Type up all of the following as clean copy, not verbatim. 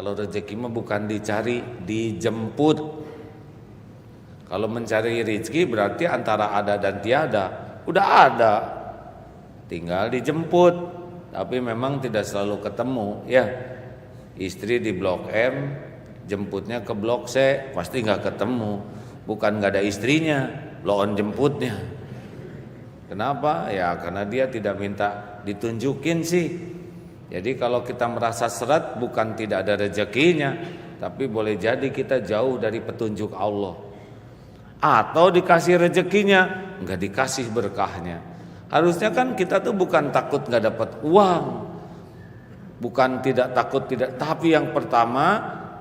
Kalau rezeki mah bukan dicari, dijemput. Kalau mencari rezeki berarti antara ada dan tiada. Udah ada, tinggal dijemput. Tapi memang tidak selalu ketemu ya. Istri di Blok M, jemputnya ke Blok C, pasti nggak ketemu. Bukan nggak ada istrinya, blow on jemputnya. Kenapa? Ya karena dia tidak minta ditunjukin sih. Jadi kalau kita merasa seret, bukan tidak ada rezekinya, tapi boleh jadi kita jauh dari petunjuk Allah. Atau dikasih rezekinya, nggak dikasih berkahnya. Harusnya kan kita tuh bukan takut nggak dapat uang, bukan tidak takut tidak, tapi yang pertama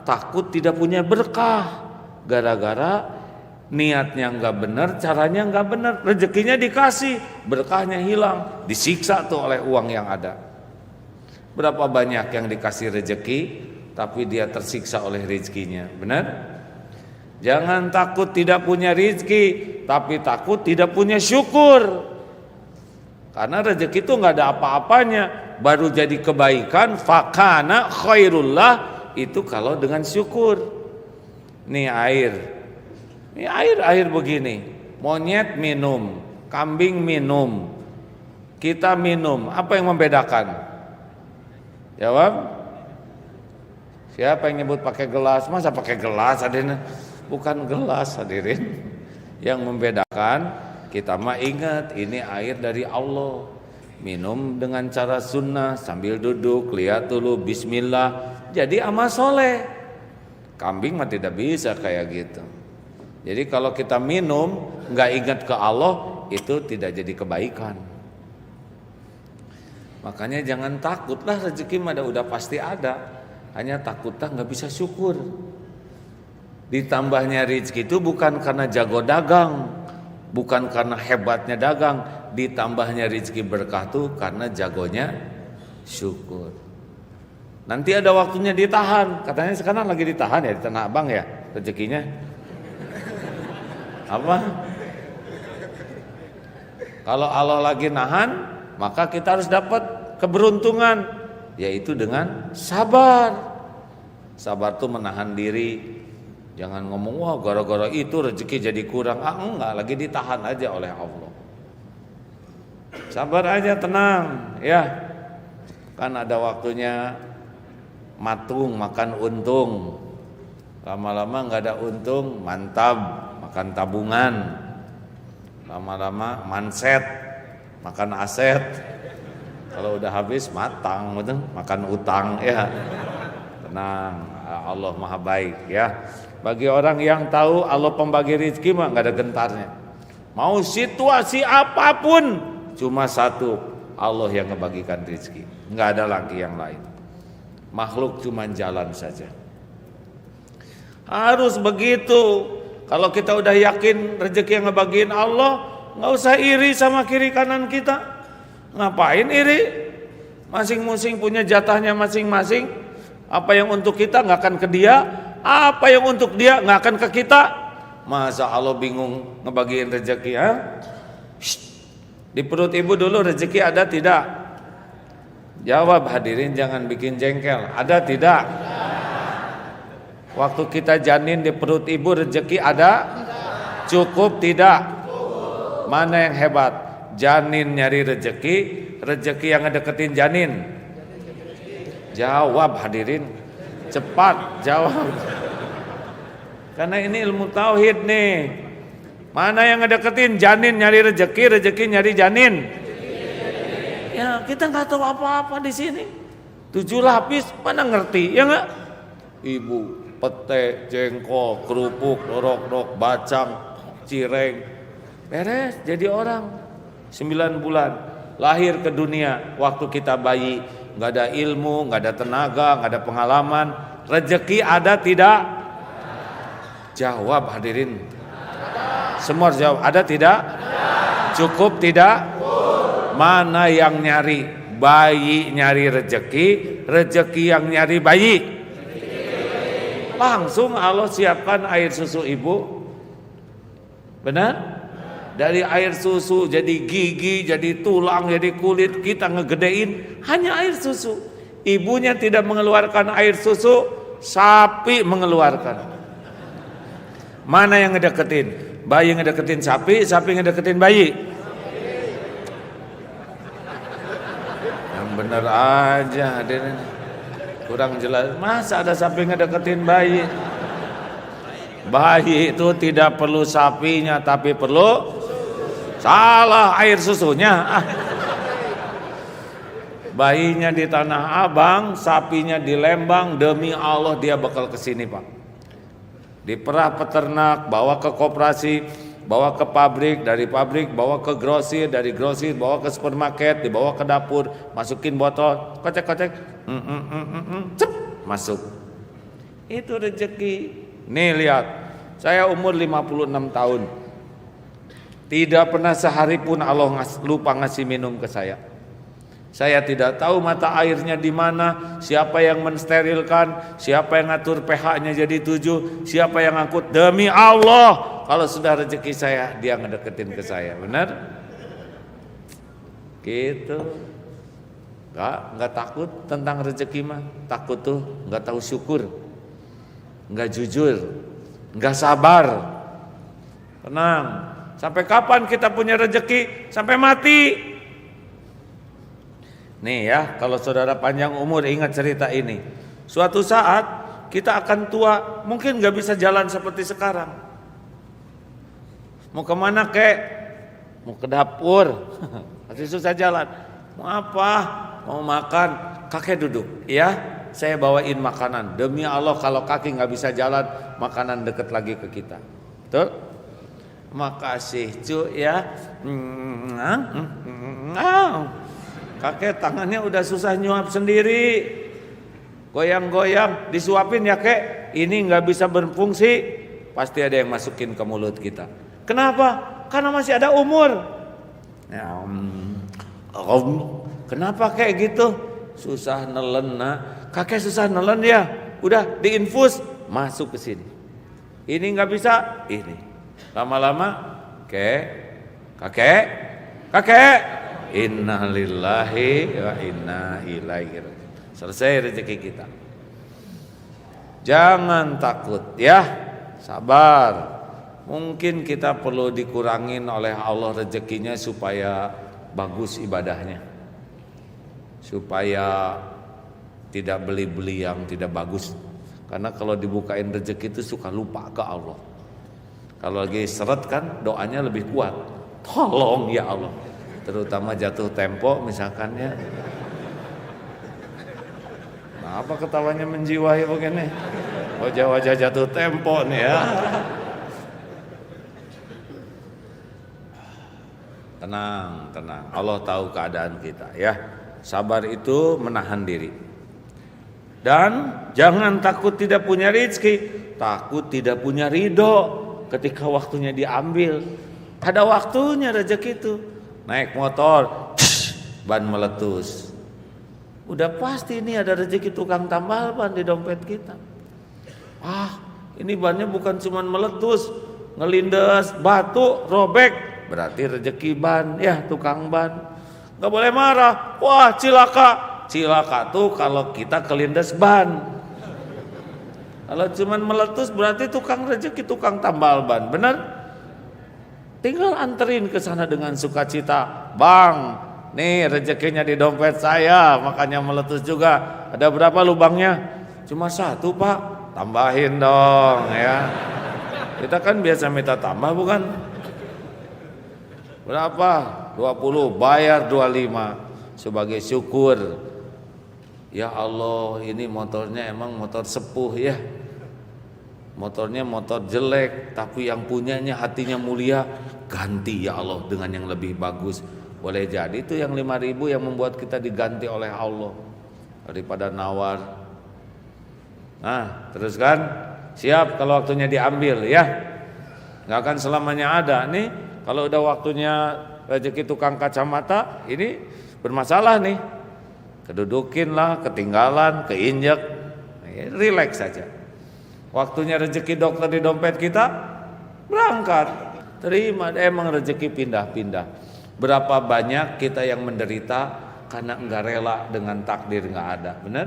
takut tidak punya berkah, gara-gara niatnya nggak benar, caranya nggak benar, rezekinya dikasih, berkahnya hilang, disiksa tuh oleh uang yang ada. Berapa banyak yang dikasih rezeki tapi dia tersiksa oleh rezekinya, benar? Jangan takut tidak punya rezeki, tapi takut tidak punya syukur. Karena rezeki itu nggak ada apa-apanya, baru jadi kebaikan, fakana khairullah, itu kalau dengan syukur. Nih air begini, monyet minum, kambing minum, kita minum, apa yang membedakan? Jawab. Siapa yang nyebut pakai gelas? Masa pakai gelas hadirin? Bukan gelas hadirin. Yang membedakan, kita mah ingat ini air dari Allah. Minum dengan cara sunnah sambil duduk, lihat dulu bismillah, jadi amal soleh. Kambing mah tidak bisa kayak gitu. Jadi kalau kita minum nggak ingat ke Allah, itu tidak jadi kebaikan. Makanya jangan takutlah, rezeki mah udah pasti ada. Hanya takutlah nggak bisa syukur. Ditambahnya rezeki itu bukan karena jago dagang, bukan karena hebatnya dagang. Ditambahnya rezeki berkah tuh karena jagonya syukur. Nanti ada waktunya ditahan. Katanya sekarang lagi ditahan ya di Tanah Abang ya rezekinya. Apa? Kalau Allah lagi nahan, maka kita harus dapat keberuntungan, yaitu dengan sabar. Sabar tuh menahan diri. Jangan ngomong wah gara-gara itu rezeki jadi kurang. Enggak, lagi ditahan aja oleh Allah. Sabar aja, tenang ya. Kan ada waktunya matung makan untung. Lama-lama enggak ada untung, mantap makan tabungan. Lama-lama manset makan aset. Kalau udah habis matang, betul? Makan utang ya. Tenang, Allah Maha baik ya. Bagi orang yang tahu Allah pembagi rezeki mah nggak ada gentarnya. Mau situasi apapun, cuma satu, Allah yang ngebagikan rezeki. Nggak ada lagi yang lain. Makhluk cuma jalan saja. Harus begitu. Kalau kita udah yakin rezeki yang ngebagiin Allah, nggak usah iri sama kiri kanan kita. Ngapain iri? Masing-masing punya jatahnya masing-masing. Apa yang untuk kita nggak akan ke dia, apa yang untuk dia nggak akan ke kita. Masa Allah bingung ngebagiin rezeki? Di perut ibu dulu rezeki ada tidak? Jawab hadirin, jangan bikin jengkel. Ada tidak? Waktu kita janin di perut ibu rezeki ada? Cukup tidak? Mana yang hebat? Janin nyari rezeki, rezeki yang ngedeketin janin. Jawab hadirin, cepat jawab. Karena ini ilmu tauhid nih. Mana yang ngedeketin janin nyari rezeki, rezeki nyari janin. Ya kita nggak tahu apa-apa di sini. 7 lapis mana ngerti ya nggak? Ibu pete, jengkol, kerupuk, dorok-dorok, bacang, cireng, beres jadi orang. 9 bulan lahir ke dunia. Waktu kita bayi nggak ada ilmu, nggak ada tenaga, nggak ada pengalaman. Rezeki ada tidak? Jawab hadirin. Semua jawab. Ada tidak? Cukup tidak? Mana yang nyari? Bayi nyari rezeki, rezeki yang nyari bayi. Langsung Allah siapkan air susu ibu. Benar? Dari air susu jadi gigi, jadi tulang, jadi kulit, kita ngegedein hanya air susu. Ibunya tidak mengeluarkan air susu, sapi mengeluarkan. Mana yang ngedeketin? Bayi ngedeketin sapi, sapi ngedeketin bayi. Yang bener aja, hadirin. Kurang jelas. Masa ada sapi ngedeketin bayi? Bayi itu tidak perlu sapinya, tapi perlu salah air susunya. Bayinya di Tanah Abang, sapinya di Lembang. Demi Allah dia bakal kesini, Pak. Diperah peternak, bawa ke koperasi, bawa ke pabrik, dari pabrik bawa ke grosir, dari grosir bawa ke supermarket, dibawa ke dapur, masukin botol, kocek-kocek, cep, masuk. Itu rezeki. Nih lihat, saya umur 56 tahun. Tidak pernah sehari pun Allah lupa ngasih minum ke saya. Saya tidak tahu mata airnya di mana, siapa yang mensterilkan, siapa yang ngatur pH-nya jadi 7, siapa yang ngangkut. Demi Allah, kalau sudah rezeki saya, dia ngedeketin ke saya. Benar? Gitu. Enggak takut tentang rezeki mah. Takut tuh enggak tahu syukur, enggak jujur, enggak sabar. Tenang. Sampai kapan kita punya rezeki? Sampai mati. Nih ya, kalau saudara panjang umur ingat cerita ini. Suatu saat kita akan tua, mungkin gak bisa jalan seperti sekarang. Mau kemana kek? Mau ke dapur, masih susah jalan. Mau apa? Mau makan, kakek duduk. Ya, saya bawain makanan. Demi Allah kalau kaki gak bisa jalan, makanan deket lagi ke kita. Betul? Makasih cu ya. Kakek tangannya udah susah nyuap sendiri, goyang-goyang, disuapin ya kek. Ini nggak bisa berfungsi, pasti ada yang masukin ke mulut kita. Kenapa? Karena masih ada umur. Ya, kenapa kayak gitu? Susah nelen nak. Kakek susah nelen ya. Udah diinfus, masuk ke sini. Ini nggak bisa, ini. Lama-lama, kakek. Inna lillahi wa inna ilaihi raji'un. Selesai rezeki kita. Jangan takut ya, sabar. Mungkin kita perlu dikurangin oleh Allah rezekinya supaya bagus ibadahnya, supaya tidak beli-beli yang tidak bagus. Karena kalau dibukain rezeki itu suka lupa ke Allah. Kalau lagi seret kan doanya lebih kuat. Tolong ya Allah. Terutama jatuh tempo misalkan ya. Nah, apa ketawanya menjiwai begini? Wajah-wajah jatuh tempo nih ya. Tenang. Allah tahu keadaan kita ya. Sabar itu menahan diri. Dan jangan takut tidak punya rezeki, takut tidak punya ridho ketika waktunya diambil. Ada waktunya rezeki itu. Naik motor, ban meletus. Udah pasti ini ada rezeki tukang tambal ban di dompet kita. Ini bannya bukan cuma meletus, ngelindes, batu, robek. Berarti rezeki ban, ya tukang ban. Gak boleh marah, wah cilaka. Cilaka tuh kalau kita kelindes ban. Kalau cuma meletus berarti tukang rezeki, tukang tambal ban, benar? Tinggal anterin ke sana dengan sukacita. Bang, nih rezekinya di dompet saya, makanya meletus juga. Ada berapa lubangnya? Cuma 1 Pak. Tambahin dong ya. Kita kan biasa minta tambah bukan? Berapa? 20, bayar 25 sebagai syukur. Ya Allah, ini motornya emang motor sepuh ya. Motornya motor jelek, tapi yang punyanya hatinya mulia. Ganti ya Allah dengan yang lebih bagus. Boleh jadi itu yang 5.000 yang membuat kita diganti oleh Allah daripada nawar. Nah, terus kan siap kalau waktunya diambil ya. Nggak akan selamanya ada nih. Kalau udah waktunya rezeki tukang kacamata, ini bermasalah nih. Kedudukin lah, ketinggalan, keinjek. Relax saja. Waktunya rezeki dokter di dompet kita, berangkat. Terima, emang rezeki pindah-pindah. Berapa banyak kita yang menderita karena enggak rela dengan takdir enggak ada, benar?